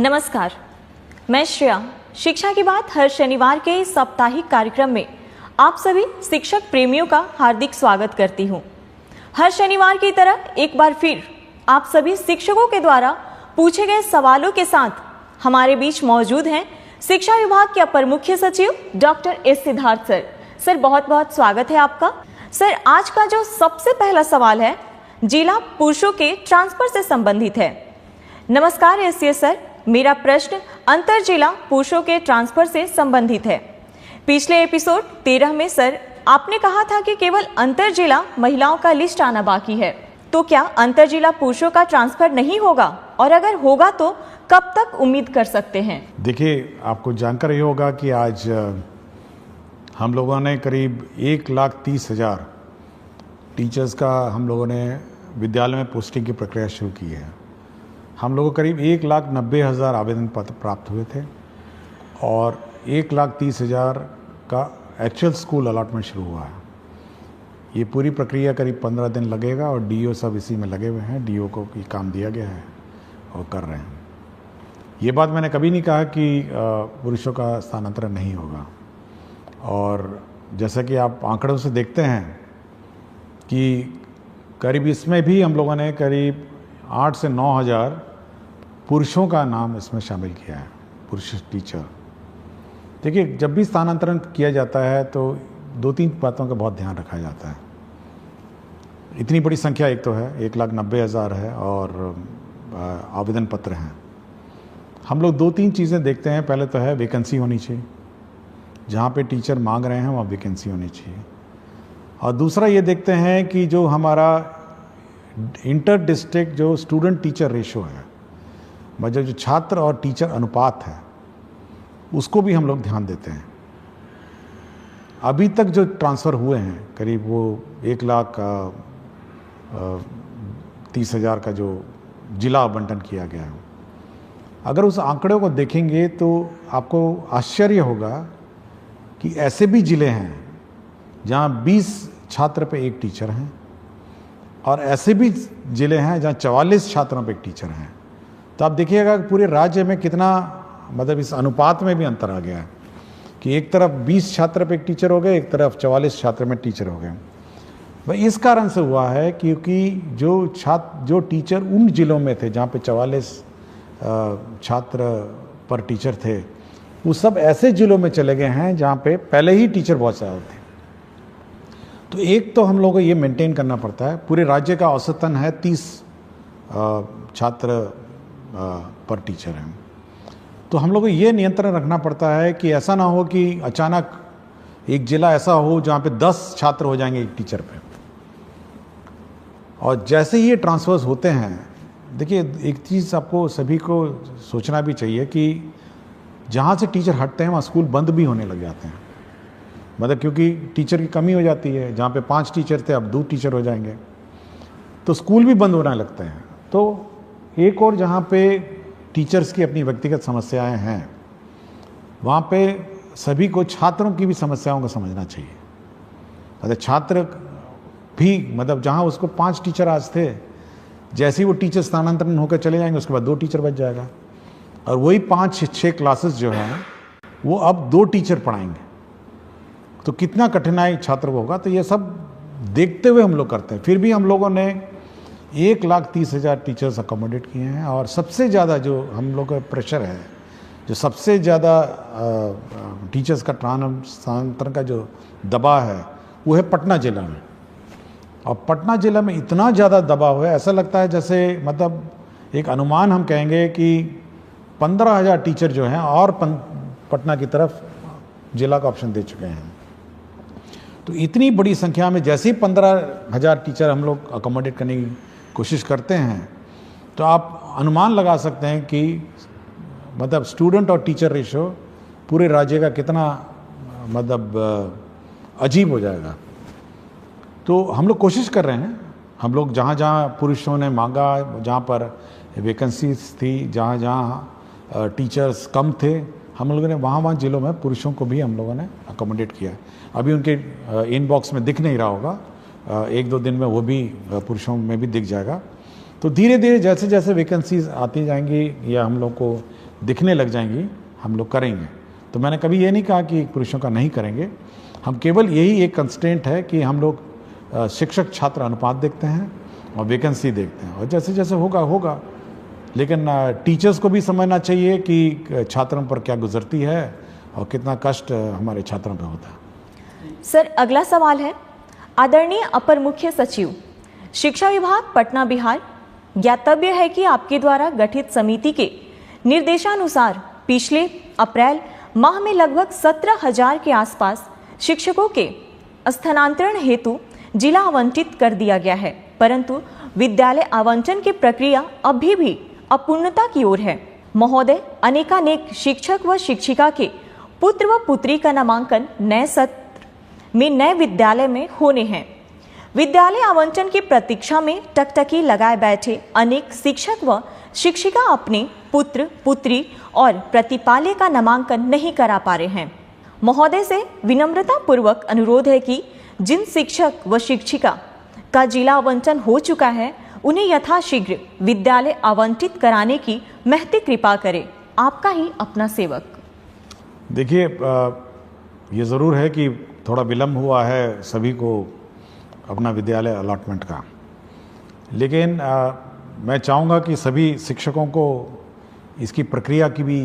नमस्कार, मैं श्रेया। शिक्षा की बात हर शनिवार के इस साप्ताहिक कार्यक्रम में आप सभी शिक्षक प्रेमियों का हार्दिक स्वागत करती हूं। हर शनिवार की तरह एक बार फिर आप सभी शिक्षकों के द्वारा पूछे गए सवालों के साथ हमारे बीच मौजूद हैं शिक्षा विभाग के अपर मुख्य सचिव doctor S Siddharth sir. Sir, बहुत बहुत स्वागत है आपका। सर, आज का जो सबसे पहला सवाल है जिला पुरुषों के ट्रांसफर से संबंधित है। नमस्कार एससीएस सर, मेरा प्रश्न अंतर जिला पुरुषों के ट्रांसफर से संबंधित है। पिछले एपिसोड 13 में सर आपने कहा था कि केवल अंतर जिला महिलाओं का लिस्ट आना बाकी है, तो क्या अंतर जिला पुरुषों का ट्रांसफर नहीं होगा, और अगर होगा तो कब तक उम्मीद कर सकते हैं? देखिए, आपको जानकर ये होगा कि आज हम लोगों ने करीब 1,30,000 टीचर्स का हम लोगों ने विद्यालय में पोस्टिंग की प्रक्रिया शुरू की है। हम लोगों को करीब 1,90,000 आवेदन पत्र प्राप्त हुए थे और 1,30,000 का एक्चुअल स्कूल अलॉटमेंट शुरू हुआ है। ये पूरी प्रक्रिया करीब 15 दिन लगेगा और डीओ सब इसी में लगे हुए हैं। डीओ को ये काम दिया गया है और कर रहे हैं। ये बात मैंने कभी नहीं कहा कि पुरुषों का स्थानांतरण नहीं होगा, और जैसा कि आप आंकड़ों से देखते हैं कि करीब इसमें भी हम लोगों ने करीब 8 से 9,000 पुरुषों का नाम इसमें शामिल किया है, पुरुष टीचर। देखिए, जब भी स्थानांतरण किया जाता है तो 2-3 बातों का बहुत ध्यान रखा जाता है। इतनी बड़ी संख्या एक तो है, 1,90,000 है और आवेदन पत्र हैं। हम लोग 2-3 चीज़ें देखते हैं। पहले तो है वैकेंसी होनी चाहिए, जहाँ पे टीचर मांग रहे हैं वहाँ वैकेंसी होनी चाहिए। और दूसरा ये देखते हैं कि जो हमारा इंटर डिस्ट्रिक्ट जो स्टूडेंट टीचर रेशो है, मतलब जो छात्र और टीचर अनुपात है, उसको भी हम लोग ध्यान देते हैं। अभी तक जो ट्रांसफ़र हुए हैं करीब वो 1,30,000 का जो जिला आवंटन किया गया है, अगर उस आंकड़े को देखेंगे तो आपको आश्चर्य होगा कि ऐसे भी ज़िले हैं जहाँ 20 छात्र पे एक टीचर हैं, और ऐसे भी ज़िले हैं जहाँ 44 छात्रों पे एक टीचर हैं। तो आप देखिएगा पूरे राज्य में कितना, मतलब इस अनुपात में भी अंतर आ गया है कि एक तरफ 20 छात्र पे एक टीचर हो गए, एक तरफ 44 छात्र में टीचर हो गए। वह इस कारण से हुआ है क्योंकि जो टीचर उन ज़िलों में थे जहाँ पे 44 छात्र पर टीचर थे, वो सब ऐसे ज़िलों में चले गए हैं जहाँ पे पहले ही टीचर बहुत ज़्यादा थे। तो एक तो हम लोगों को ये मेंटेन करना पड़ता है। पूरे राज्य का औसतन है 30 छात्र पर टीचर हैं। तो हम लोग को ये नियंत्रण रखना पड़ता है कि ऐसा ना हो कि अचानक एक ज़िला ऐसा हो जहाँ पे 10 छात्र हो जाएंगे एक टीचर पे। और जैसे ही ये ट्रांसफर्स होते हैं, देखिए एक चीज़ आपको सभी को सोचना भी चाहिए कि जहाँ से टीचर हटते हैं वहाँ स्कूल बंद भी होने लग जाते हैं। मतलब क्योंकि टीचर की कमी हो जाती है, जहाँ पे 5 टीचर थे अब 2 टीचर हो जाएंगे, तो स्कूल भी बंद होने लगते हैं। तो एक और जहाँ पे टीचर्स की अपनी व्यक्तिगत समस्याएं हैं, वहाँ पे सभी को छात्रों की भी समस्याओं को समझना चाहिए। मतलब छात्र भी, मतलब जहाँ उसको 5 टीचर आज थे, जैसे ही वो टीचर स्थानांतरण होकर चले जाएंगे उसके बाद 2 टीचर बच जाएगा, और वही 5-6 क्लासेस जो हैं वो अब 2 टीचर पढ़ाएंगे। तो कितना कठिनाई छात्र को होगा। तो ये सब देखते हुए हम लोग करते हैं। फिर भी हम लोगों ने 1,30,000 टीचर्स अकोमोडेट किए हैं, और सबसे ज़्यादा जो हम लोग का प्रेशर है, जो सबसे ज़्यादा टीचर्स का स्थानांतरण का जो दबाव है, वो है पटना ज़िला में। और पटना ज़िला में इतना ज़्यादा दबाव है, ऐसा लगता है जैसे, मतलब एक अनुमान हम कहेंगे कि 15,000 टीचर जो हैं और पटना की तरफ जिला का ऑप्शन दे चुके हैं। तो इतनी बड़ी संख्या में जैसे ही 15,000 टीचर हम लोग अकोमोडेट करने की कोशिश करते हैं, तो आप अनुमान लगा सकते हैं कि मतलब स्टूडेंट और टीचर रेशो पूरे राज्य का कितना मतलब अजीब हो जाएगा। तो हम लोग कोशिश कर रहे हैं। हम लोग जहाँ जहाँ पुरुषों ने मांगा, जहाँ पर वैकेंसीज थी, जहाँ जहाँ टीचर्स कम थे, हम लोगों ने वहाँ ज़िलों में पुरुषों को भी हम लोगों ने अकोमोडेट किया। अभी उनके इनबॉक्स में दिख नहीं रहा होगा, 1-2 दिन में वो भी पुरुषों में भी दिख जाएगा। तो धीरे धीरे जैसे जैसे वैकेंसीज आती जाएंगी या हम लोग को दिखने लग जाएंगी, हम लोग करेंगे। तो मैंने कभी ये नहीं कहा कि पुरुषों का नहीं करेंगे, हम केवल यही एक कंस्ट्रेंट है कि हम लोग शिक्षक छात्र अनुपात देखते हैं और वैकेंसी देखते हैं, और जैसे जैसे होगा होगा। लेकिन टीचर्स को भी समझना चाहिए कि छात्रों पर क्या गुजरती है और कितना कष्ट हमारे छात्रों पर होता है। सर, अगला सवाल है, आदरणीय अपर मुख्य सचिव, शिक्षा विभाग पटना बिहार, ज्ञातव्य है कि आपके द्वारा गठित समिति के निर्देशानुसार पिछले अप्रैल माह में लगभग 17,000 के आसपास शिक्षकों के स्थानांतरण हेतु जिला आवंटित कर दिया गया है, परंतु विद्यालय आवंटन की प्रक्रिया अभी भी अपूर्णता की ओर है। महोदय, अनेकानेक शिक्षक व शिक्षिका के पुत्र व पुत्री का नामांकन नए सत्र में नए विद्यालय में होने हैं। विद्यालय आवंटन की प्रतीक्षा में टकटकी लगाए बैठे अनेक शिक्षक व शिक्षिका अपने पुत्र पुत्री और प्रतिपाल्य का नामांकन नहीं करा पा रहे हैं। महोदय से विनम्रता पूर्वक अनुरोध है कि जिन शिक्षक व शिक्षिका का जिला आवंटन हो चुका है उन्हें यथाशीघ्र विद्यालय आवंटित कराने की महती कृपा करें। आपका ही अपना सेवक। देखिए, ये ज़रूर है कि थोड़ा विलम्ब हुआ है सभी को अपना विद्यालय अलॉटमेंट का, लेकिन मैं चाहूँगा कि सभी शिक्षकों को इसकी प्रक्रिया की भी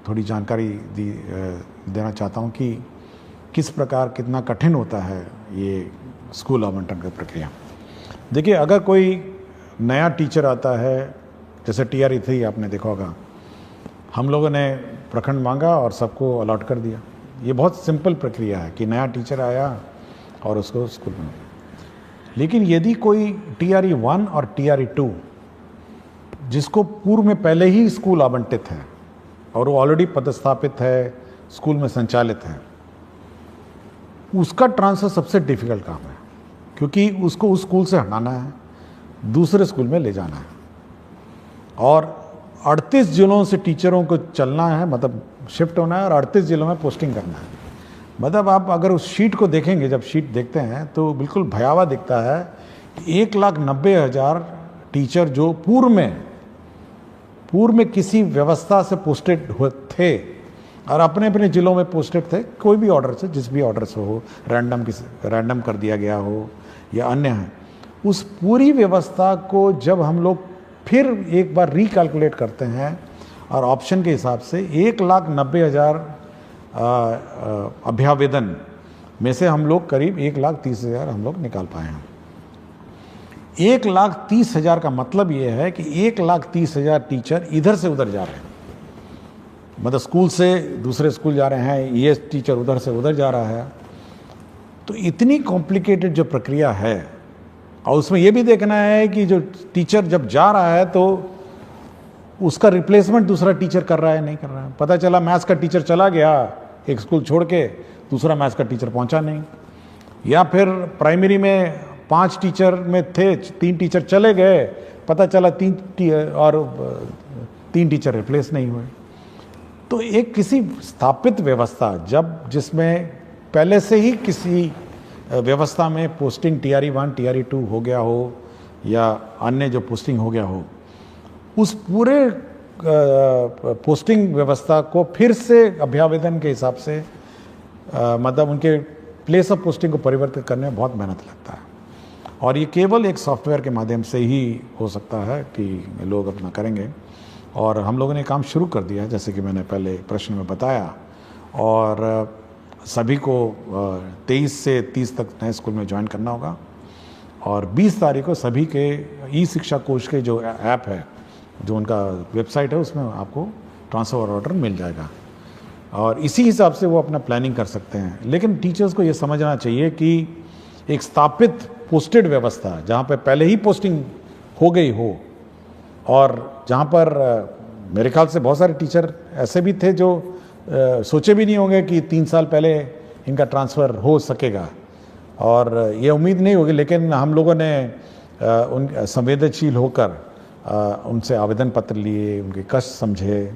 थोड़ी जानकारी देना चाहता हूँ कि किस प्रकार कितना कठिन होता है ये स्कूल आवंटन की प्रक्रिया। देखिए, अगर कोई नया टीचर आता है, जैसे TRE 3 आपने देखा होगा, हम लोगों ने प्रखंड मांगा और सबको अलॉट कर दिया। ये बहुत सिंपल प्रक्रिया है कि नया टीचर आया और उसको स्कूल में। लेकिन यदि कोई TRE 1 और TRE 2 जिसको पूर्व में पहले ही स्कूल आवंटित है और वो ऑलरेडी पदस्थापित है, स्कूल में संचालित है, उसका ट्रांसफ़र सबसे डिफ़िकल्ट काम है, क्योंकि उसको उस स्कूल से हटाना है, दूसरे स्कूल में ले जाना है, और 38 जिलों से टीचरों को चलना है, मतलब शिफ्ट होना है, और 38 जिलों में पोस्टिंग करना है। मतलब आप अगर उस शीट को देखेंगे, जब शीट देखते हैं तो बिल्कुल भयावह दिखता है। 1,90,000 टीचर जो पूर्व में किसी व्यवस्था से पोस्टेड थे और अपने अपने ज़िलों में पोस्टेड थे, कोई भी ऑर्डर से, जिस भी ऑर्डर से हो, रैंडम कर दिया गया हो या अन्य है, उस पूरी व्यवस्था को जब हम लोग फिर एक बार रिकैलकुलेट करते हैं और ऑप्शन के हिसाब से 1,90,000 अभ्यावेदन में से हम लोग करीब 1,30,000 हम लोग निकाल पाए हैं। 1,30,000 का मतलब ये है कि 1,30,000 टीचर इधर से उधर जा रहे हैं, मतलब स्कूल से दूसरे स्कूल जा रहे हैं, ये टीचर उधर से उधर जा रहा है। तो इतनी कॉम्प्लिकेटेड जो प्रक्रिया है, और उसमें ये भी देखना है कि जो टीचर जब जा रहा है तो उसका रिप्लेसमेंट दूसरा टीचर कर रहा है नहीं कर रहा है। पता चला मैथ्स का टीचर चला गया एक स्कूल छोड़ के, दूसरा मैथ्स का टीचर पहुंचा नहीं, या फिर प्राइमरी में 5 टीचर में थे, 3 टीचर चले गए, पता चला 3 टीचर रिप्लेस नहीं हुए। तो एक किसी स्थापित व्यवस्था जिसमें पहले से ही किसी व्यवस्था में पोस्टिंग TRE 1 TRE 2 हो गया हो या अन्य जो पोस्टिंग हो गया हो, उस पूरे पोस्टिंग व्यवस्था को फिर से अभ्यावेदन के हिसाब से मतलब उनके प्लेस ऑफ पोस्टिंग को परिवर्तित करने में बहुत मेहनत लगता है, और ये केवल एक सॉफ्टवेयर के माध्यम से ही हो सकता है कि लोग अपना करेंगे। और हम लोगों ने काम शुरू कर दिया, जैसे कि मैंने पहले प्रश्न में बताया, और सभी को 23 से 30 तक नए स्कूल में ज्वाइन करना होगा, और 20 तारीख को सभी के ई-शिक्षा कोश के जो ऐप है, जो उनका वेबसाइट है, उसमें आपको ट्रांसफ़र ऑर्डर मिल जाएगा, और इसी हिसाब से वो अपना प्लानिंग कर सकते हैं। लेकिन टीचर्स को ये समझना चाहिए कि एक स्थापित पोस्टेड व्यवस्था, जहाँ पे पहले ही पोस्टिंग हो गई हो, और जहाँ पर मेरे ख्याल से बहुत सारे टीचर ऐसे भी थे जो सोचे भी नहीं होंगे कि 3 साल पहले इनका ट्रांसफ़र हो सकेगा, और ये उम्मीद नहीं होगी, लेकिन हम लोगों ने उन संवेदनशील होकर उनसे आवेदन पत्र लिए, उनके कष्ट समझे,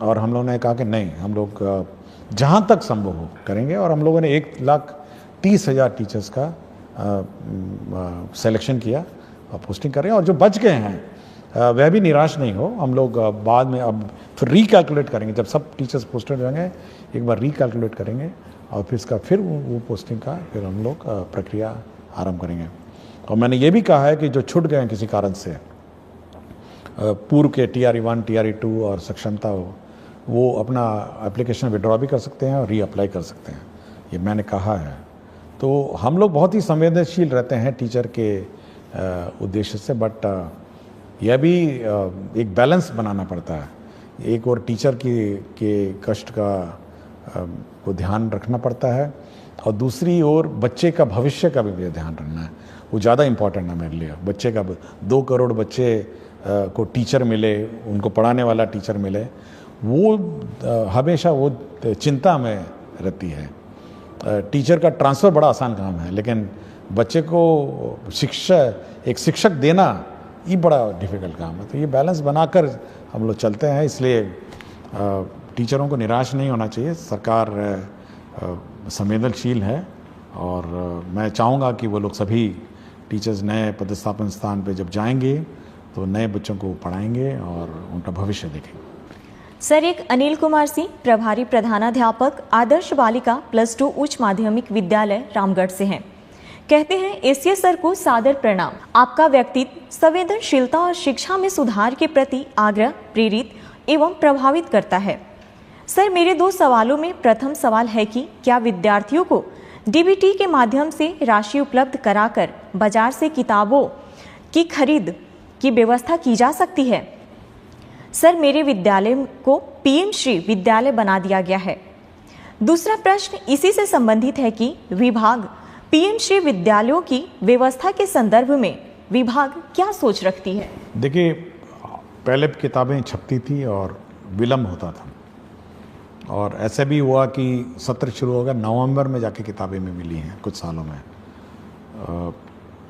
और हम लोगों ने कहा कि नहीं, हम लोग जहाँ तक संभव हो करेंगे, और हम लोगों ने 1,30,000 टीचर्स का सिलेक्शन किया और पोस्टिंग कर रहे हैं, और जो बच गए हैं वह भी निराश नहीं हो। हम लोग बाद में अब फिर रिकैलकुलेट करेंगे, जब सब टीचर्स पोस्टेड हो जाएंगे एक बार रिकैलकुलेट करेंगे और फिर वो पोस्टिंग का फिर हम लोग प्रक्रिया आरंभ करेंगे। और मैंने ये भी कहा है कि जो छूट गए हैं किसी कारण से, पूर्व के TRE 1 TRE 2 और सक्षमता हो, वो अपना एप्लीकेशन विड्रॉ भी कर सकते हैं और रीअप्लाई कर सकते हैं, ये मैंने कहा है। तो हम लोग बहुत ही संवेदनशील रहते हैं टीचर के उद्देश्य से, बट यह भी एक बैलेंस बनाना पड़ता है। एक और टीचर के कष्ट का को ध्यान रखना पड़ता है और दूसरी ओर बच्चे का भविष्य का भी ध्यान रखना है। वो ज़्यादा इम्पोर्टेंट है मेरे लिए। बच्चे का 2 करोड़ बच्चे को टीचर मिले, उनको पढ़ाने वाला टीचर मिले, वो हमेशा वो चिंता में रहती है। टीचर का ट्रांसफ़र बड़ा आसान काम है, लेकिन बच्चे को एक शिक्षक देना ये बड़ा डिफ़िकल्ट काम है। तो ये बैलेंस बनाकर हम लोग चलते हैं, इसलिए टीचरों को निराश नहीं होना चाहिए। सरकार संवेदनशील है और मैं चाहूँगा कि वो लोग सभी टीचर्स नए पदस्थापन स्थान पे जब जाएंगे तो नए बच्चों को पढ़ाएंगे और उनका भविष्य देखेंगे। सर, एक अनिल कुमार सिंह, प्रभारी प्रधानाध्यापक, आदर्श बालिका +2 उच्च माध्यमिक विद्यालय रामगढ़ से हैं। कहते हैं, एसीए सर को सादर प्रणाम। आपका व्यक्तित्व संवेदनशीलता और शिक्षा में सुधार के प्रति आग्रह प्रेरित एवं प्रभावित करता है। सर, मेरे 2 सवालों में प्रथम सवाल है कि क्या विद्यार्थियों को डीबीटी के माध्यम से राशि उपलब्ध कराकर बाजार से किताबों की खरीद की व्यवस्था की जा सकती है? सर, मेरे विद्यालय को पीएम श्री विद्यालय बना दिया गया है। दूसरा प्रश्न इसी से संबंधित है कि विभाग पीएम श्री विद्यालयों की व्यवस्था के संदर्भ में विभाग क्या सोच रखती है? देखिए, पहले किताबें छपती थी और विलम्ब होता था, और ऐसे भी हुआ कि सत्र शुरू हो गया, नवंबर में जाके किताबें में मिली हैं कुछ सालों में।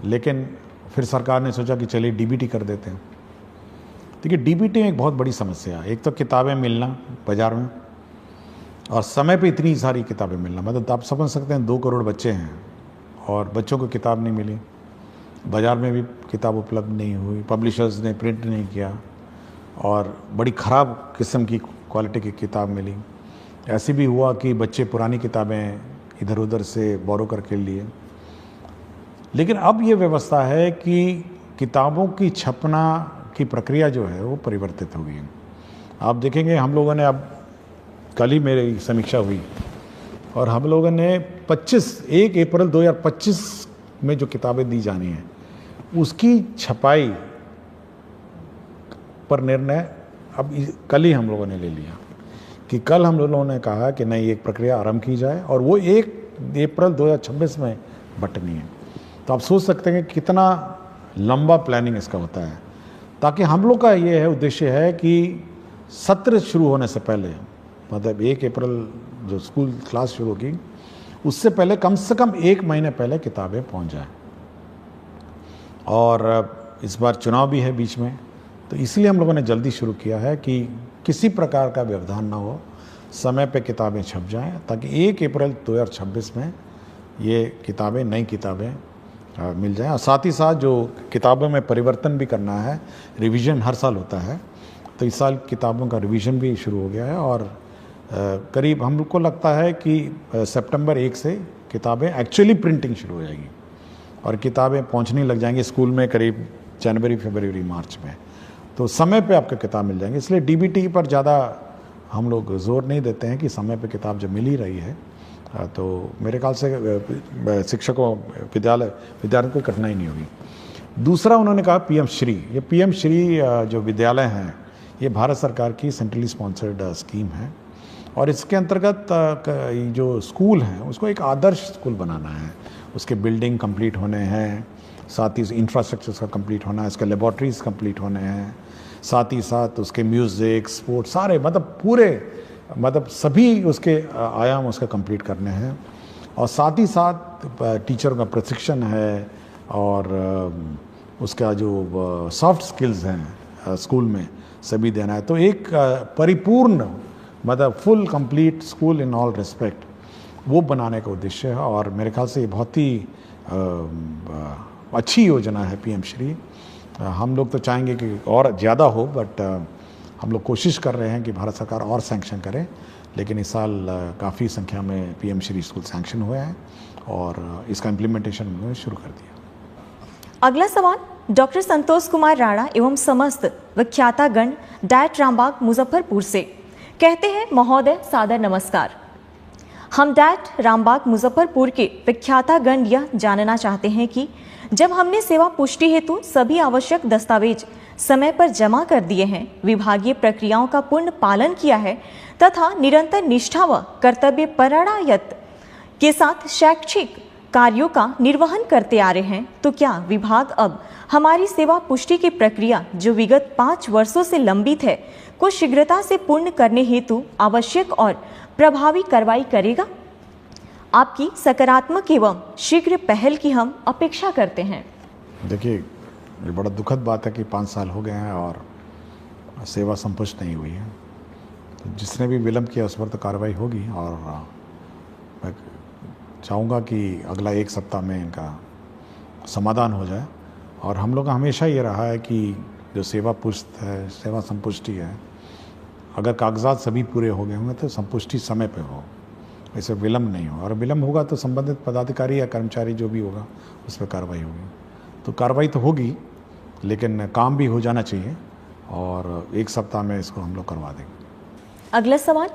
लेकिन फिर सरकार ने सोचा कि चलिए डीबीटी कर देते हैं। देखिए, डीबीटी में एक बहुत बड़ी समस्या है। एक तो किताबें मिलना बाज़ार में, और समय पे इतनी सारी किताबें मिलना, मतलब आप समझ सकते हैं 2 करोड़ बच्चे हैं और बच्चों को किताब नहीं मिली, बाज़ार में भी किताब उपलब्ध नहीं हुई, पब्लिशर्स ने प्रिंट नहीं किया और बड़ी ख़राब किस्म की क्वालिटी की किताब मिली। ऐसे भी हुआ कि बच्चे पुरानी किताबें इधर उधर से बोरो करके लिए। लेकिन अब ये व्यवस्था है कि किताबों की छपना की प्रक्रिया जो है वो परिवर्तित हो गई है। आप देखेंगे, हम लोगों ने अब कल ही मेरी समीक्षा हुई और हम लोगों ने 1 अप्रैल 2025 में जो किताबें दी जानी हैं उसकी छपाई पर निर्णय अब कल ही हम लोगों ने ले लिया कि कल हम लोगों ने कहा कि नहीं, एक प्रक्रिया आरंभ की जाए और वो 1 अप्रैल 2026 में बटनी है। तो आप सोच सकते हैं कि कितना लंबा प्लानिंग इसका होता है, ताकि हम लोग का ये है उद्देश्य है कि सत्र शुरू होने से पहले, मतलब 1 अप्रैल जो स्कूल क्लास शुरू होगी उससे पहले कम से कम 1 महीने पहले किताबें पहुंच जाए। और इस बार चुनाव भी है बीच में, तो इसलिए हम लोगों ने जल्दी शुरू किया है कि किसी प्रकार का व्यवधान ना हो, समय पे किताबें छप जाएं, ताकि 1 अप्रैल 2026 में ये किताबें, नई किताबें मिल जाएं। और साथ ही साथ जो किताबों में परिवर्तन भी करना है, रिवीजन हर साल होता है, तो इस साल किताबों का रिवीजन भी शुरू हो गया है और करीब हम लोग को लगता है कि सितंबर 1 से किताबें एक्चुअली प्रिंटिंग शुरू हो जाएगी और किताबें पहुंचने लग जाएंगी स्कूल में करीब जनवरी, फरवरी, मार्च में। तो समय पे आपको किताब मिल जाएंगी। इसलिए डीबीटी पर ज़्यादा हम लोग जोर नहीं देते हैं कि समय पे किताब जब मिल ही रही है तो मेरे ख्याल से शिक्षकों, विद्यार्थियों को कठिनाई नहीं होगी। दूसरा, उन्होंने कहा पीएम श्री। ये पीएम श्री जो विद्यालय हैं ये भारत सरकार की सेंट्रली स्पॉन्सर्ड स्कीम है और इसके अंतर्गत जो स्कूल हैं उसको एक आदर्श स्कूल बनाना है। उसके बिल्डिंग कंप्लीट होने हैं, साथ ही इंफ्रास्ट्रक्चर का कंप्लीट होना है, इसके लेबॉर्ट्रीज कंप्लीट होने हैं, साथ ही साथ उसके म्यूज़िक, स्पोर्ट्स, सारे मतलब सभी उसके आयाम उसका कंप्लीट करने हैं। और साथ ही साथ टीचरों का प्रशिक्षण है और उसका जो सॉफ्ट स्किल्स हैं स्कूल में सभी देना है। तो एक परिपूर्ण, मतलब full complete school in all respect, वो बनाने का उद्देश्य है और मेरे ख्याल से ये बहुत ही अच्छी योजना है पीएम श्री। हम लोग तो चाहेंगे कि और ज़्यादा हो, बट हम लोग कोशिश कर रहे हैं कि भारत सरकार और सैंक्शन करे। लेकिन इस साल काफ़ी संख्या में पीएम श्री स्कूल सैंक्शन हुए हैं और इसका इम्प्लीमेंटेशन उन्होंने शुरू कर दिया। अगला सवाल डॉक्टर संतोष कुमार राणा एवं समस्त विख्यातागण डायट रामबाग मुजफ्फरपुर से। कहते हैं, महोदय सादर नमस्कार। हम डायट रामबाग मुजफ्फरपुर के विख्यातागण यह जानना चाहते हैं कि जब हमने सेवा पुष्टि हेतु सभी आवश्यक दस्तावेज समय पर जमा कर दिए हैं, विभागीय प्रक्रियाओं का पूर्ण पालन किया है तथा निरंतर निष्ठा व कर्तव्य परायणता के साथ शैक्षिक कार्यों का निर्वहन करते आ रहे हैं, तो क्या विभाग अब हमारी सेवा पुष्टि की प्रक्रिया जो विगत 5 वर्षों से लंबित है को शीघ्रता से पूर्ण करने हेतु आवश्यक और प्रभावी कार्रवाई करेगा? आपकी सकारात्मक एवं शीघ्र पहल की हम अपेक्षा करते हैं। देखिए, ये बड़ा दुखद बात है कि 5 साल हो गए हैं और सेवा संपुष्ट नहीं हुई है। तो जिसने भी विलंब किया उस पर तो कार्रवाई होगी और मैं चाहूँगा कि अगला 1 सप्ताह में इनका समाधान हो जाए। और हम लोग का हमेशा ये रहा है कि जो सेवा पुष्ट है, सेवा संपुष्टि है, अगर कागजात सभी पूरे हो गए होंगे तो संपुष्टि समय पे हो, ऐसे विलम्ब नहीं हो। और विलम्ब होगा तो संबंधित पदाधिकारी या कर्मचारी जो भी होगा उस पर कार्रवाई होगी। तो कार्रवाई तो होगी, लेकिन काम भी हो जाना चाहिए और 1 सप्ताह में इसको हम लोग करवा देंगे। अगला सवाल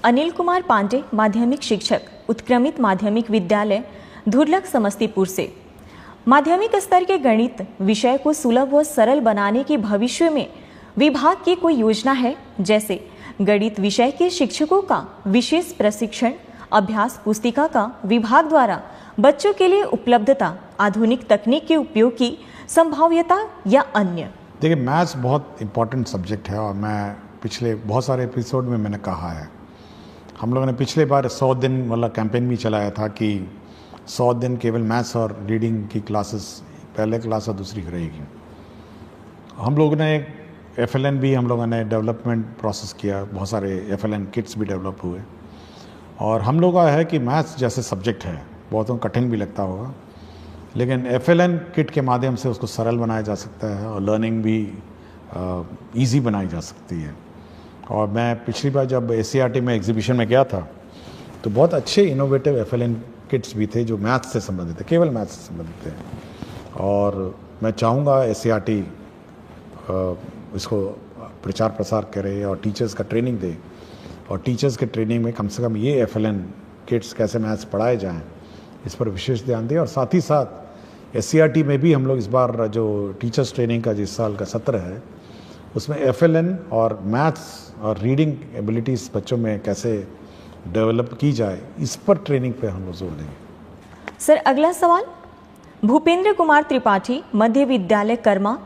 अनिल कुमार पांडे, माध्यमिक शिक्षक, उत्क्रमित माध्यमिक विद्यालय धुरलक समस्तीपुर से। माध्यमिक स्तर के गणित विषय को सुलभ व सरल बनाने की भविष्य में विभाग की कोई योजना है? जैसे गणित विषय के शिक्षकों का विशेष प्रशिक्षण, अभ्यास पुस्तिका का विभाग द्वारा बच्चों के लिए उपलब्धता, आधुनिक तकनीक के उपयोग की संभाव्यता या अन्य? देखिए, मैथ्स बहुत इम्पॉर्टेंट सब्जेक्ट है और मैं पिछले बहुत सारे एपिसोड में मैंने कहा है, हम लोगों ने पिछले बार 100 दिन वाला कैंपेन भी चलाया था कि 100 दिन केवल मैथ्स और रीडिंग की क्लासेस, पहले क्लास और दूसरी रहेगी। हम लोगों ने एक FLN भी हम लोगों ने डेवलपमेंट प्रोसेस किया, बहुत सारे FLN किट्स भी डेवलप हुए। और हम लोगों का है कि मैथ्स जैसे सब्जेक्ट है, बहुतों को कठिन भी लगता होगा, लेकिन FLN किट के माध्यम से उसको सरल बनाया जा सकता है और लर्निंग भी ईजी बनाई जा सकती है। और मैं पिछली बार जब SCRT में एग्जीबिशन में गया था तो बहुत अच्छे इनोवेटिव FLN किट्स भी थे जो मैथ्स से संबंधित थे, केवल मैथ्स से संबंधित थे। और मैं चाहूँगा SCRT इसको प्रचार प्रसार करे और टीचर्स का ट्रेनिंग दे, और टीचर्स के ट्रेनिंग में कम से कम ये FLN किट्स कैसे मैथ्स पढ़ाए जाएं इस पर विशेष ध्यान दें। और साथ ही साथ SCRT में भी हम लोग इस बार जो टीचर्स ट्रेनिंग का जिस साल का सत्र है उसमें FLN और मैथ्स और रीडिंग एबिलिटीज़ बच्चों में कैसे डेवलप की जाए इस पर ट्रेनिंग पे हम लोग जोर देंगे। सर, अगला सवाल भूपेंद्र कुमार त्रिपाठी, मध्य विद्यालय कर्मा,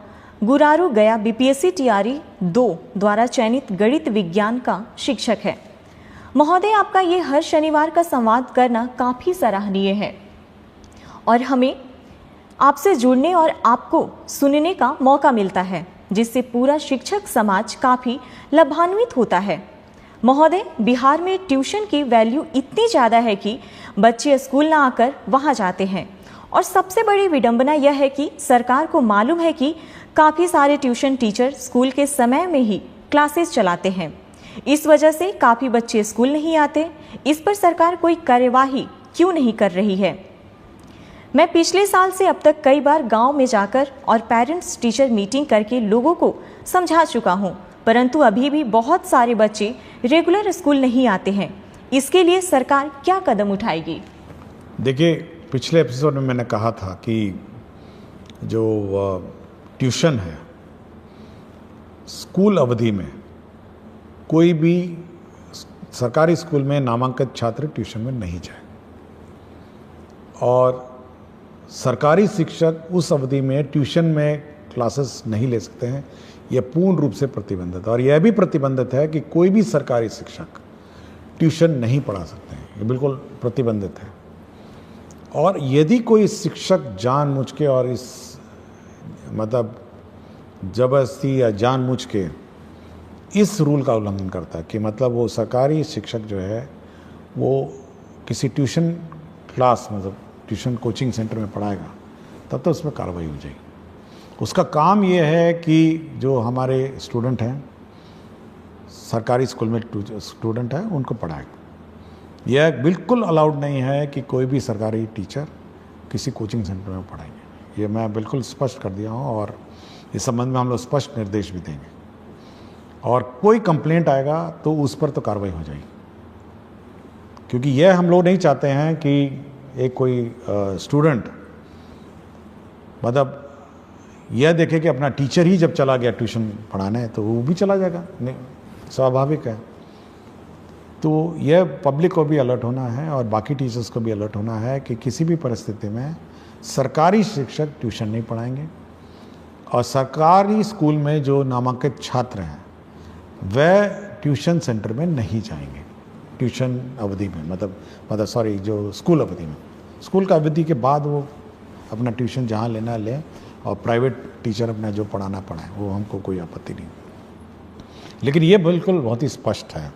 गुरारू गया, BPSC TRE 2 द्वारा चयनित गणित विज्ञान का शिक्षक है। महोदय, आपका ये हर शनिवार का संवाद करना काफ़ी सराहनीय है और हमें आपसे जुड़ने और आपको सुनने का मौका मिलता है, जिससे पूरा शिक्षक समाज काफ़ी लाभान्वित होता है। महोदय, बिहार में ट्यूशन की वैल्यू इतनी ज़्यादा है कि बच्चे स्कूल ना आकर वहाँ जाते हैं, और सबसे बड़ी विडंबना यह है कि सरकार को मालूम है कि काफ़ी सारे ट्यूशन टीचर स्कूल के समय में ही क्लासेस चलाते हैं। इस वजह से काफ़ी बच्चे स्कूल नहीं आते। इस पर सरकार कोई कार्यवाही क्यों नहीं कर रही है? मैं पिछले साल से अब तक कई बार गांव में जाकर और पेरेंट्स टीचर मीटिंग करके लोगों को समझा चुका हूं, परंतु अभी भी बहुत सारे बच्चे रेगुलर स्कूल नहीं आते हैं। इसके लिए सरकार क्या कदम उठाएगी? देखिए, पिछले एपिसोड में मैंने कहा था कि जो ट्यूशन है, स्कूल अवधि में कोई भी सरकारी स्कूल में नामांकित छात्र ट्यूशन में नहीं जाए, और सरकारी शिक्षक उस अवधि में ट्यूशन में क्लासेस नहीं ले सकते हैं। यह पूर्ण रूप से प्रतिबंधित, और यह भी प्रतिबंधित है कि कोई भी सरकारी शिक्षक ट्यूशन नहीं पढ़ा सकते हैं, ये बिल्कुल प्रतिबंधित है। और यदि कोई शिक्षक जानबूझ के और इस मतलब जबरदस्ती या जानबूझ के इस रूल का उल्लंघन करता है कि मतलब वो सरकारी शिक्षक जो है वो किसी ट्यूशन क्लास मतलब ट्यूशन कोचिंग सेंटर में पढ़ाएगा, तब तो उसमें कार्रवाई हो जाएगी। उसका काम ये है कि जो हमारे स्टूडेंट हैं, सरकारी स्कूल में स्टूडेंट हैं, उनको पढ़ाए। यह बिल्कुल अलाउड नहीं है कि कोई भी सरकारी टीचर किसी कोचिंग सेंटर में पढ़ाएंगे। ये मैं बिल्कुल स्पष्ट कर दिया हूँ और इस संबंध में हम लोग स्पष्ट निर्देश भी देंगे। और कोई कंप्लेंट आएगा तो उस पर तो कार्रवाई हो जाएगी, क्योंकि यह हम लोग नहीं चाहते हैं कि एक कोई स्टूडेंट मतलब यह देखे कि अपना टीचर ही जब चला गया ट्यूशन पढ़ाने तो वो भी चला जाएगा, स्वाभाविक है। तो यह पब्लिक को भी अलर्ट होना है और बाकी टीचर्स को भी अलर्ट होना है कि किसी भी परिस्थिति में सरकारी शिक्षक ट्यूशन नहीं पढ़ाएंगे और सरकारी स्कूल में जो नामांकित छात्र हैं वह ट्यूशन सेंटर में नहीं जाएंगे ट्यूशन अवधि में, मतलब सॉरी जो स्कूल अवधि में। स्कूल का अवधि के बाद वो अपना ट्यूशन जहाँ लेना लें और प्राइवेट टीचर अपना जो पढ़ाना पढ़ाएं, वो हमको कोई आपत्ति नहीं। लेकिन ये बिल्कुल बहुत ही स्पष्ट है।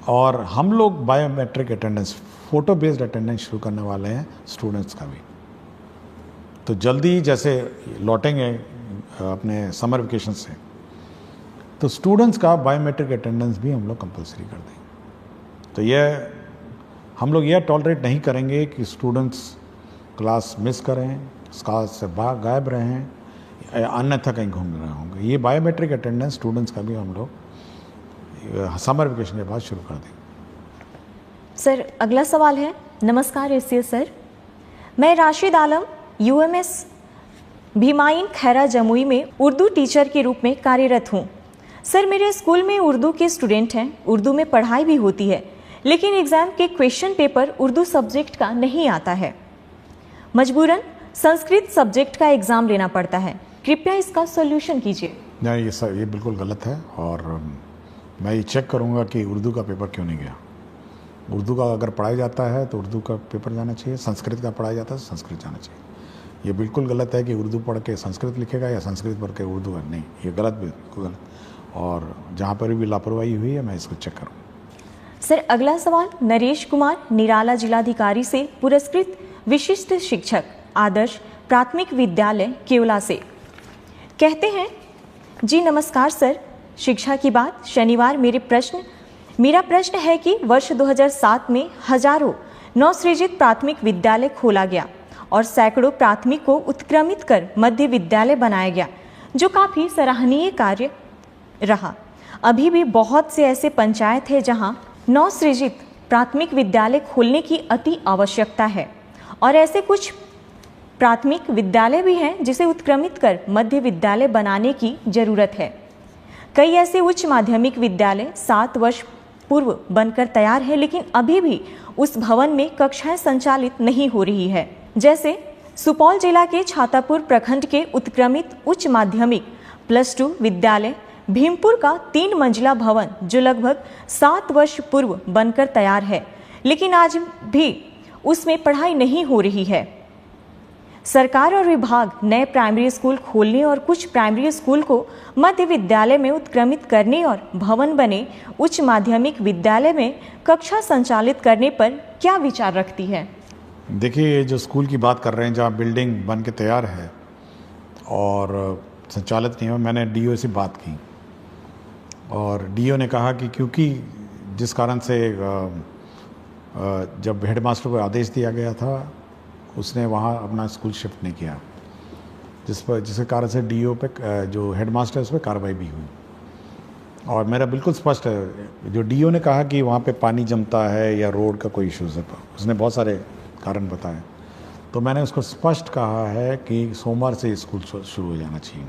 और हम लोग biometric attendance, photo based attendance शुरू करने वाले हैं स्टूडेंट्स का भी। तो जल्दी जैसे लौटेंगे अपने समर वेकेशन से, तो स्टूडेंट्स का बायोमेट्रिक अटेंडेंस भी हम लोग कंपलसरी कर देंगे। तो यह हम लोग यह टॉलरेट नहीं करेंगे कि स्टूडेंट्स क्लास मिस करें, क्लास से गायब रहें, अन्यथा कहीं घूम रहे होंगे। ये बायोमेट्रिक अटेंडेंस स्टूडेंट्स का भी हम लोग समर वेकेशन के बाद शुरू कर देंगे। सर, अगला सवाल है। नमस्कार एससीएस सर, मैं राशिद आलम यूएमएस भीमाइन खैरा जमुई में उर्दू टीचर के रूप में कार्यरत हूँ। सर, मेरे स्कूल में उर्दू के स्टूडेंट हैं, उर्दू में पढ़ाई भी होती है, लेकिन एग्ज़ाम के क्वेश्चन पेपर उर्दू सब्जेक्ट का नहीं आता है। मजबूरन संस्कृत सब्जेक्ट का एग्ज़ाम लेना पड़ता है। कृपया इसका सॉल्यूशन कीजिए। नहीं, ये बिल्कुल गलत है और मैं ये चेक करूँगा कि उर्दू का पेपर क्यों नहीं गया। उर्दू का अगर पढ़ाया जाता है तो उर्दू का पेपर जाना चाहिए, संस्कृत का पढ़ाया जाता है तो संस्कृत जाना चाहिए। ये बिल्कुल गलत है कि उर्दू पढ़ के संस्कृत लिखेगा या संस्कृत पढ़ के उर्दू का, नहीं, ये गलत, बिल्कुल गलत। और जहाँ पर भी लापरवाही हुई है मैं इसको चेक करूँगा। सर, अगला सवाल नरेश कुमार निराला जिलाधिकारी से पुरस्कृत विशिष्ट शिक्षक आदर्श प्राथमिक विद्यालय केवला से कहते हैं, जी नमस्कार सर, शिक्षा की बात शनिवार मेरा प्रश्न है कि वर्ष 2007 में हजारों नवसृजित प्राथमिक विद्यालय खोला गया और सैकड़ों प्राथमिक को उत्क्रमित कर मध्य विद्यालय बनाया गया, जो काफ़ी सराहनीय कार्य रहा। अभी भी बहुत से ऐसे पंचायत है जहां नवसृजित प्राथमिक विद्यालय खोलने की अति आवश्यकता है और ऐसे कुछ प्राथमिक विद्यालय भी हैं जिसे उत्क्रमित कर मध्य विद्यालय बनाने की जरूरत है। कई ऐसे उच्च माध्यमिक विद्यालय 7 वर्ष पूर्व बनकर तैयार है, लेकिन अभी भी उस भवन में कक्षाएं संचालित नहीं हो रही है। जैसे सुपौल जिला के छातापुर प्रखंड के उत्क्रमित उच्च माध्यमिक +2 विद्यालय भीमपुर का 3 मंजिला भवन जो लगभग 7 वर्ष पूर्व बनकर तैयार है, लेकिन आज भी उसमें पढ़ाई नहीं हो रही है। सरकार और विभाग नए प्राइमरी स्कूल खोलने और कुछ प्राइमरी स्कूल को मध्य विद्यालय में उत्क्रमित करने और भवन बने उच्च माध्यमिक विद्यालय में कक्षा संचालित करने पर क्या विचार रखती है? देखिए, जो स्कूल की बात कर रहे हैं जहाँ बिल्डिंग बन के तैयार है और संचालित नहीं हुआ, मैंने डीओ से बात की और डीओ ने कहा कि क्योंकि जिस कारण से जब हेडमास्टर को आदेश दिया गया था उसने वहाँ अपना स्कूल शिफ्ट नहीं किया, जिसके कारण से डीओ पे जो हेडमास्टर है उस पर कार्रवाई भी हुई। और मेरा बिल्कुल स्पष्ट है, जो डीओ ने कहा कि वहाँ पे पानी जमता है या रोड का कोई इश्यूज़ है, उसने बहुत सारे कारण बताए, तो मैंने उसको स्पष्ट कहा है कि सोमवार से स्कूल शुरू हो जाना चाहिए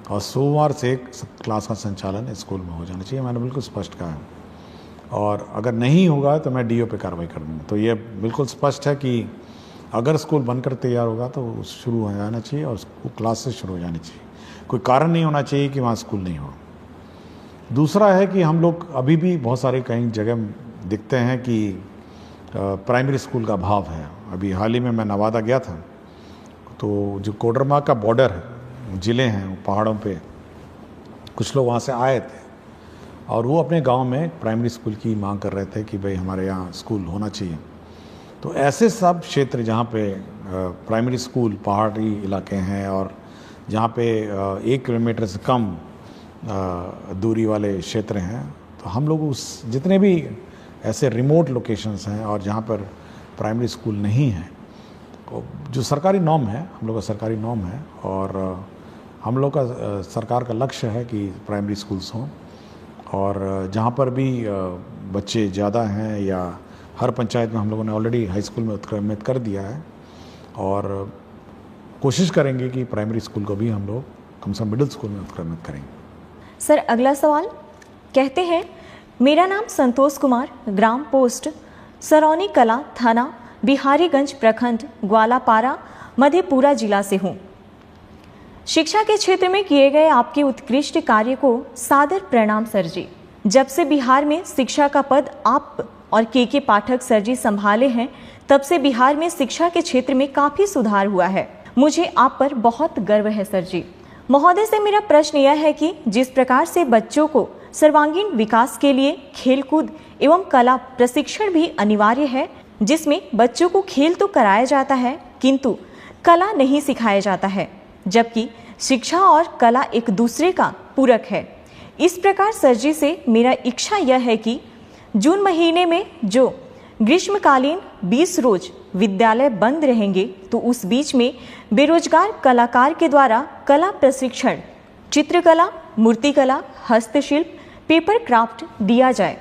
और सोमवार से क्लास का संचालन स्कूल में हो जाना चाहिए। मैंने बिल्कुल स्पष्ट कहा है और अगर नहीं होगा तो मैं डीओ पे कार्रवाई कर दूँगा। तो ये बिल्कुल स्पष्ट है कि अगर स्कूल बनकर तैयार होगा तो शुरू हो जाना चाहिए और क्लास से शुरू हो जानी चाहिए। कोई कारण नहीं होना चाहिए कि वहाँ स्कूल नहीं हो। दूसरा है कि हम लोग अभी भी बहुत सारे कई जगह दिखते हैं कि प्राइमरी स्कूल का अभाव है। अभी हाल ही में मैं नवादा गया था, तो जो कोडरमा का बॉर्डर ज़िले हैं पहाड़ों पे, कुछ लोग वहाँ से आए थे और वो अपने गांव में प्राइमरी स्कूल की मांग कर रहे थे कि भाई हमारे यहाँ स्कूल होना चाहिए। तो ऐसे सब क्षेत्र जहाँ पे प्राइमरी स्कूल पहाड़ी इलाके हैं और जहाँ पे 1 किलोमीटर से कम दूरी वाले क्षेत्र हैं, तो हम लोग उस जितने भी ऐसे रिमोट लोकेशंस हैं और जहाँ पर प्राइमरी स्कूल नहीं है, जो सरकारी नॉर्म है, हम लोग का सरकारी नॉर्म है और हम लोग का सरकार का लक्ष्य है कि प्राइमरी स्कूल्स हों, और जहाँ पर भी बच्चे ज़्यादा हैं या हर पंचायत में हम लोगों ने ऑलरेडी हाई स्कूल में उत्क्रमित कर दिया है, और कोशिश करेंगे कि प्राइमरी स्कूल को भी हम लोग कम से कम मिडिल स्कूल में उत्क्रमित करेंगे। सर अगला सवाल कहते हैं, मेरा नाम संतोष कुमार, ग्राम पोस्ट सरौनी कला, थाना बिहारीगंज, प्रखंड ग्वालापारा, मधेपुरा जिला से हूँ। शिक्षा के क्षेत्र में किए गए आपके उत्कृष्ट कार्य को सादर प्रणाम सर जी। जब से बिहार में शिक्षा का पद आप और के पाठक सर जी संभाले हैं, तब से बिहार में शिक्षा के क्षेत्र में काफी सुधार हुआ है। मुझे आप पर बहुत गर्व है सर जी। महोदय से मेरा प्रश्न यह है कि जिस प्रकार से बच्चों को सर्वांगीण विकास के लिए खेलकूद एवं कला प्रशिक्षण भी अनिवार्य है, जिसमें बच्चों को खेल तो कराया जाता है किंतु कला नहीं सिखाया जाता है, जबकि शिक्षा और कला एक दूसरे का पूरक है। इस प्रकार सर जी से मेरा इच्छा यह है कि जून महीने में जो ग्रीष्मकालीन 20 रोज विद्यालय बंद रहेंगे, तो उस बीच में बेरोजगार कलाकार के द्वारा कला प्रशिक्षण, चित्रकला, मूर्तिकला, हस्तशिल्प, पेपर क्राफ्ट दिया जाए,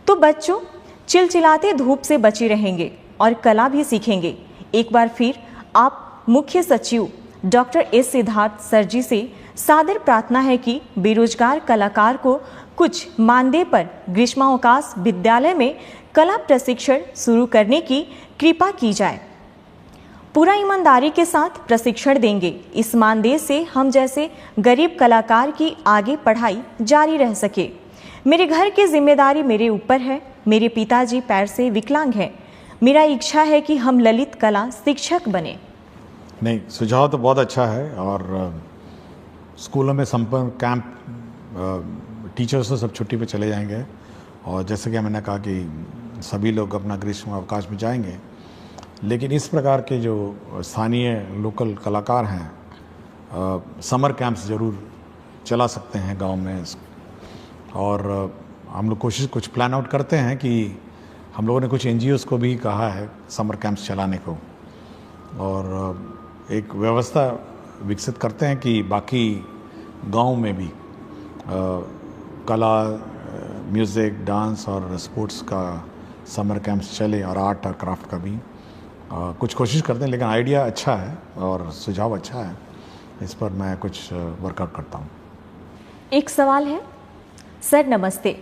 तो बच्चों चिलचिलाते धूप से बचे रहेंगे और कला भी सीखेंगे। एक बार फिर आप मुख्य सचिव डॉक्टर एस सिद्धार्थ सर जी से सादर प्रार्थना है कि बेरोजगार कलाकार को कुछ मानदेय पर ग्रीष्मावकाश विद्यालय में कला प्रशिक्षण शुरू करने की कृपा की जाए। पूरा ईमानदारी के साथ प्रशिक्षण देंगे। इस मानदेय से हम जैसे गरीब कलाकार की आगे पढ़ाई जारी रह सके। मेरे घर की जिम्मेदारी मेरे ऊपर है। मेरे पिताजी पैर से विकलांग हैं। मेरा इच्छा है कि हम ललित कला शिक्षक बने। नहीं, सुझाव तो बहुत अच्छा है, और स्कूलों में संपर्क कैंप, टीचर्स तो सब छुट्टी पे चले जाएंगे, और जैसे कि मैंने कहा कि सभी लोग अपना ग्रीष्म अवकाश में जाएंगे, लेकिन इस प्रकार के जो स्थानीय लोकल कलाकार हैं समर कैंप्स ज़रूर चला सकते हैं गांव में, और हम लोग कुछ प्लान आउट करते हैं कि हम लोगों ने कुछ NGOs को भी कहा है समर कैंप्स चलाने को, और एक व्यवस्था विकसित करते हैं कि बाकी गांव में भी कला, म्यूज़िक, डांस और स्पोर्ट्स का समर कैंप्स चले, और आर्ट और क्राफ्ट का भी कुछ कोशिश करते हैं। लेकिन आइडिया अच्छा है और सुझाव अच्छा है, इस पर मैं कुछ वर्कआउट करता हूँ। एक सवाल है सर, नमस्ते।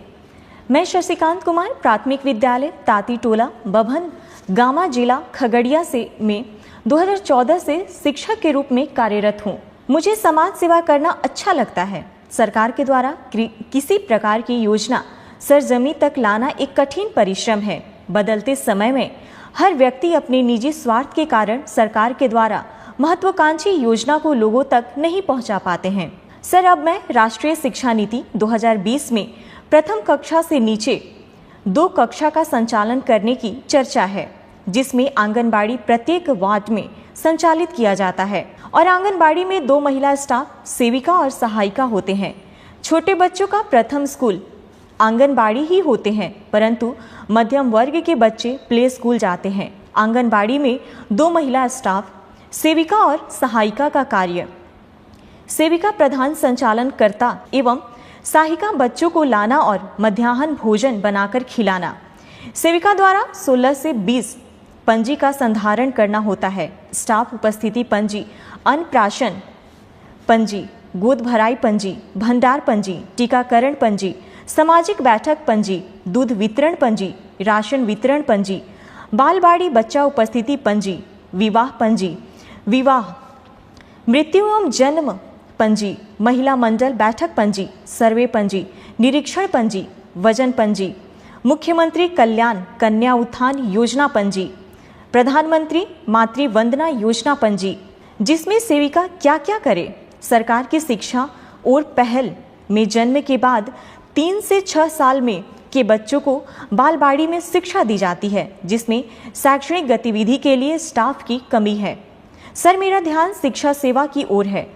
मैं शशिकांत कुमार, प्राथमिक विद्यालय ताती टोला, बभन, गामा, जिला खगड़िया से में 2014 से शिक्षक के रूप में कार्यरत हूँ। मुझे समाज सेवा करना अच्छा लगता है। सरकार के द्वारा किसी प्रकार की योजना सरजमी तक लाना एक कठिन परिश्रम है। बदलते समय में हर व्यक्ति अपने निजी स्वार्थ के कारण सरकार के द्वारा महत्वाकांक्षी योजना को लोगों तक नहीं पहुंचा पाते हैं। सर, अब मैं राष्ट्रीय शिक्षा नीति 2020 में प्रथम कक्षा से नीचे 2 कक्षा का संचालन करने की चर्चा है, जिसमें आंगनबाड़ी प्रत्येक वार्ड में संचालित किया जाता है, और आंगनबाड़ी में 2 महिला स्टाफ सेविका और सहायिका होते हैं। छोटे बच्चों का प्रथम स्कूल आंगनबाड़ी ही होते हैं, परंतु मध्यम वर्ग के बच्चे प्ले स्कूल जाते हैं। आंगनबाड़ी में 2 महिला स्टाफ, सेविका और सहायिका का कार्य। सेविका प्रधान संचालन करता एवं सहायिका बच्चों को लाना और मध्याह्न भोजन बनाकर खिलाना। सेविका द्वारा 16 से 20 पंजी का संधारण करना होता है। स्टाफ उपस्थिति पंजी, अन्नप्राशन पंजी, गोद भराई पंजी, भंडार पंजी, टीकाकरण पंजी, सामाजिक बैठक पंजी, दूध वितरण पंजी, राशन वितरण पंजी, बालबाड़ी बच्चा उपस्थिति पंजी, विवाह पंजी, विवाह, मृत्यु एवं जन्म पंजी, महिला मंडल बैठक पंजी, सर्वे पंजी, निरीक्षण पंजी, वजन पंजी, मुख्यमंत्री कल्याण कन्या उत्थान योजना पंजी, प्रधानमंत्री मातृ वंदना योजना पंजी, जिसमें सेविका क्या क्या करे। सरकार की शिक्षा और पहल में जन्म के बाद 3 से 6 साल में के बच्चों को बालबाड़ी में शिक्षा दी जाती है, जिसमें शैक्षणिक गतिविधि के लिए स्टाफ की कमी है। सर, मेरा ध्यान शिक्षा सेवा की ओर है।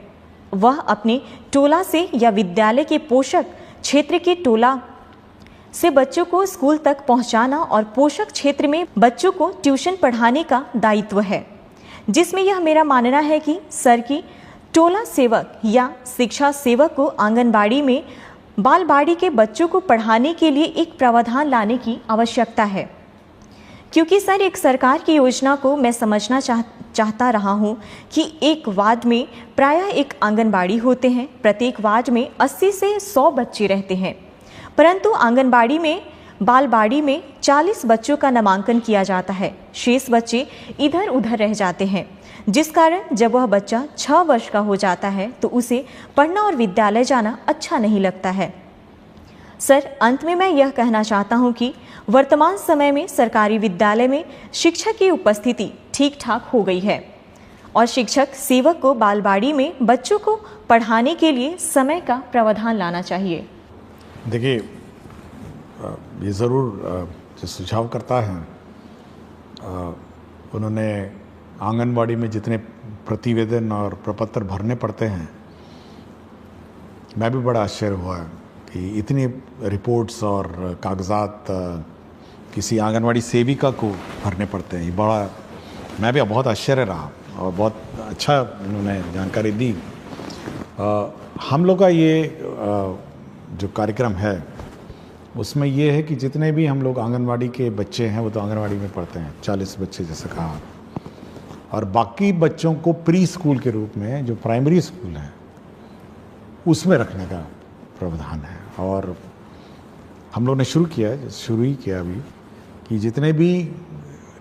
वह अपने टोला से या विद्यालय के पोषक क्षेत्र के टोला से बच्चों को स्कूल तक पहुंचाना और पोषक क्षेत्र में बच्चों को ट्यूशन पढ़ाने का दायित्व है, जिसमें यह मेरा मानना है कि सर की टोला सेवक या शिक्षा सेवक को आंगनबाड़ी में बालवाड़ी के बच्चों को पढ़ाने के लिए एक प्रावधान लाने की आवश्यकता है। क्योंकि सर एक सरकार की योजना को मैं समझना चाहता रहा हूँ कि एक वार्ड में प्रायः एक आंगनबाड़ी होते हैं, प्रत्येक वार्ड में 80 से 100 बच्चे रहते हैं, परंतु आंगनबाड़ी में बालवाड़ी में 40 बच्चों का नामांकन किया जाता है, शेष बच्चे इधर उधर रह जाते हैं, जिस कारण जब वह बच्चा 6 वर्ष का हो जाता है तो उसे पढ़ना और विद्यालय जाना अच्छा नहीं लगता है। सर अंत में मैं यह कहना चाहता हूं कि वर्तमान समय में सरकारी विद्यालय में शिक्षक की उपस्थिति ठीक ठाक हो गई है और शिक्षक सेवक को बालवाड़ी में बच्चों को पढ़ाने के लिए समय का प्रावधान लाना चाहिए। देखिए, ये ज़रूर जो सुझाव करता है, उन्होंने आंगनबाड़ी में जितने प्रतिवेदन और प्रपत्र भरने पड़ते हैं, मैं भी बड़ा आश्चर्य हुआ कि इतनी रिपोर्ट्स और कागजात किसी आंगनबाड़ी सेविका को भरने पड़ते हैं। बड़ा मैं भी बहुत आश्चर्य रहा और बहुत अच्छा उन्होंने जानकारी दी। हम लोग का ये जो कार्यक्रम है उसमें ये है कि जितने भी हम लोग आंगनबाड़ी के बच्चे हैं वो तो आंगनबाड़ी में पढ़ते हैं, 40 बच्चे जैसे कहा, और बाकी बच्चों को प्री स्कूल के रूप में जो प्राइमरी स्कूल है उसमें रखने का प्रावधान है। और हम लोग ने शुरू ही किया अभी कि जितने भी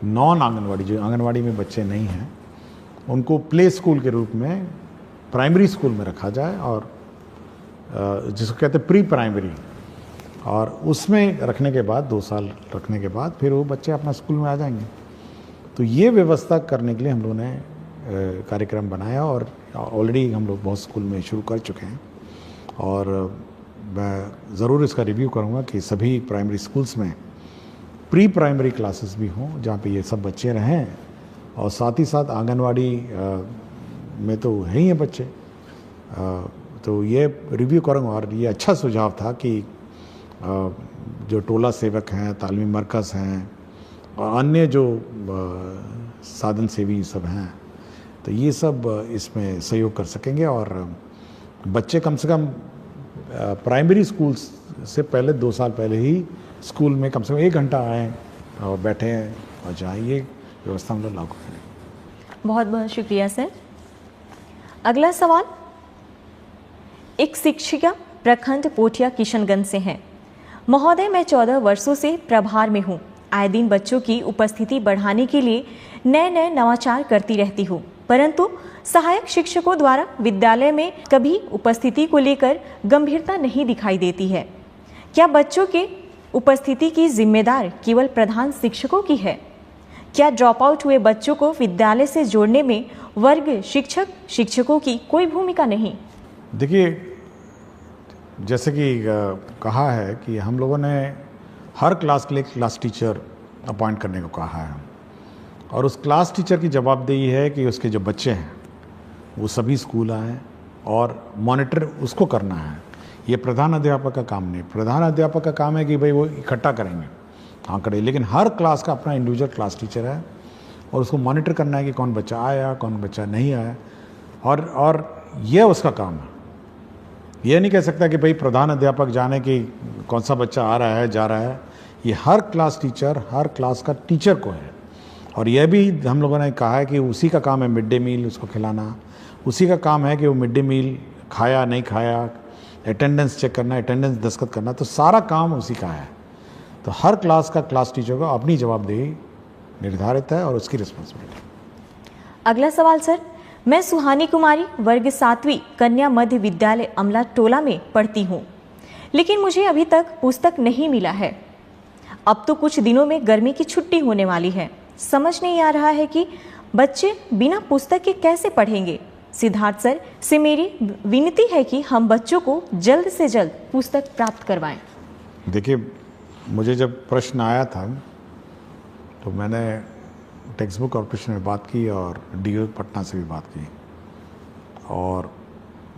नॉन आंगनबाड़ी, जो आंगनबाड़ी में बच्चे नहीं हैं, उनको प्ले स्कूल के रूप में प्राइमरी स्कूल में रखा जाए, और जिसको कहते हैं प्री प्राइमरी, और उसमें रखने के बाद 2 साल रखने के बाद फिर वो बच्चे अपना स्कूल में आ जाएंगे। तो ये व्यवस्था करने के लिए हम लोगों ने कार्यक्रम बनाया और ऑलरेडी हम लोग बहुत स्कूल में शुरू कर चुके हैं, और मैं ज़रूर इसका रिव्यू करूँगा कि सभी प्राइमरी स्कूल्स में प्री प्राइमरी क्लासेस भी हों जहाँ पे ये सब बच्चे रहें, और साथ ही साथ आंगनवाड़ी में तो है ही बच्चे, तो ये रिव्यू करूँगा। और ये अच्छा सुझाव था कि जो टोला सेवक हैं, तालीमी मरकज़ हैं और अन्य जो साधन सेवी सब हैं, तो ये सब इसमें सहयोग कर सकेंगे, और बच्चे कम से कम प्राइमरी स्कूल से पहले 2 साल पहले ही स्कूल में कम से कम 1 घंटा आएँ और बैठें और जाएँ। ये व्यवस्था हम लोग लागू करें। बहुत बहुत शुक्रिया सर। अगला सवाल एक शिक्षिका प्रखंड पोठिया किशनगंज से हैं। महोदय, मैं 14 वर्षों से प्रभार में हूँ। आए दिन बच्चों की उपस्थिति बढ़ाने के लिए नए नए नवाचार करती रहती हूँ, परंतु सहायक शिक्षकों द्वारा विद्यालय में कभी उपस्थिति को लेकर गंभीरता नहीं दिखाई देती है। क्या बच्चों के उपस्थिति की जिम्मेदार केवल प्रधान शिक्षकों की है? क्या ड्रॉप आउट हुए बच्चों को विद्यालय से जोड़ने में वर्ग शिक्षकों की कोई भूमिका नहीं? देखिए, जैसे कि कहा है कि हम लोगों ने हर क्लास के लिए क्लास टीचर अपॉइंट करने को कहा है, और उस क्लास टीचर की जवाबदेही है कि उसके जो बच्चे हैं वो सभी स्कूल आएँ और मॉनिटर उसको करना है। ये प्रधान अध्यापक का काम नहीं। प्रधान अध्यापक का काम है कि भाई वो इकट्ठा करेंगे आंकड़े, लेकिन हर क्लास का अपना इंडिविजुअल क्लास टीचर है और उसको मॉनिटर करना है कि कौन बच्चा आया, कौन बच्चा नहीं आया, और ये उसका काम है। ये नहीं कह सकता कि भाई प्रधान अध्यापक जाने कि कौन सा बच्चा आ रहा है, जा रहा है। ये हर क्लास टीचर, हर क्लास का टीचर को है। और यह भी हम लोगों ने कहा है कि उसी का काम है मिड डे मील उसको खिलाना, उसी का काम है कि वो मिड डे मील खाया नहीं खाया, अटेंडेंस चेक करना, अटेंडेंस दस्तखत करना, तो सारा काम उसी का है। तो हर क्लास का क्लास टीचर को अपनी जवाबदेही निर्धारित है और उसकी रिस्पॉन्सिबिलिटी। अगला सवाल सर, मैं सुहानी कुमारी वर्ग 7वीं कन्या मध्य विद्यालय अमला टोला में पढ़ती हूँ, लेकिन मुझे अभी तक पुस्तक नहीं मिला है। अब तो कुछ दिनों में गर्मी की छुट्टी होने वाली है। समझ नहीं आ रहा है कि बच्चे बिना पुस्तक के कैसे पढ़ेंगे। सिद्धार्थ सर से मेरी विनती है कि हम बच्चों को जल्द से जल्द पुस्तक प्राप्त करवाएं। देखिए, मुझे जब प्रश्न आया था तो मैंने टेक्स्ट बुक कॉर्पोरेशन में बात की और डीओ पटना से भी बात की, और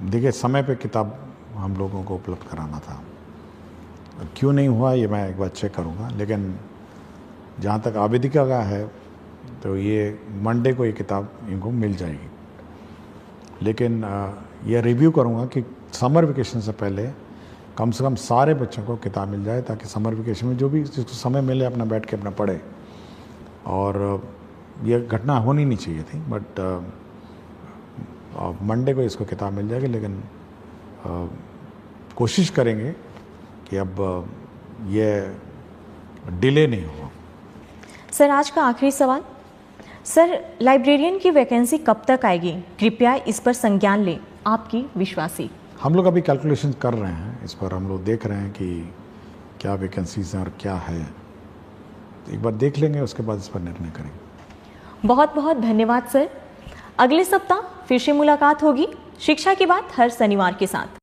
देखिए समय पे किताब हम लोगों को उपलब्ध कराना था, क्यों नहीं हुआ ये मैं एक बार चेक करूँगा। लेकिन जहाँ तक आवेदिका का है तो ये मंडे को ये किताब इनको मिल जाएगी। लेकिन ये रिव्यू करूँगा कि समर वेकेशन से पहले कम से कम सारे बच्चों को किताब मिल जाए, ताकि समर वेकेशन में जो भी जिसको समय मिले अपना बैठ के अपना पढ़े। और ये घटना होनी नहीं चाहिए थी, बट मंडे को इसको किताब मिल जाएगी। लेकिन कोशिश करेंगे कि अब ये डिले नहीं हो। सर आज का आखिरी सवाल, सर लाइब्रेरियन की वैकेंसी कब तक आएगी? कृपया इस पर संज्ञान लें, आपकी विश्वासी। हम लोग अभी कैलकुलेशन कर रहे हैं, इस पर हम लोग देख रहे हैं कि क्या वैकेंसीज हैं और क्या है। एक बार देख लेंगे, उसके बाद इस पर निर्णय करेंगे। बहुत बहुत धन्यवाद सर। अगले सप्ताह फिर से मुलाकात होगी शिक्षा की बात हर शनिवार के साथ।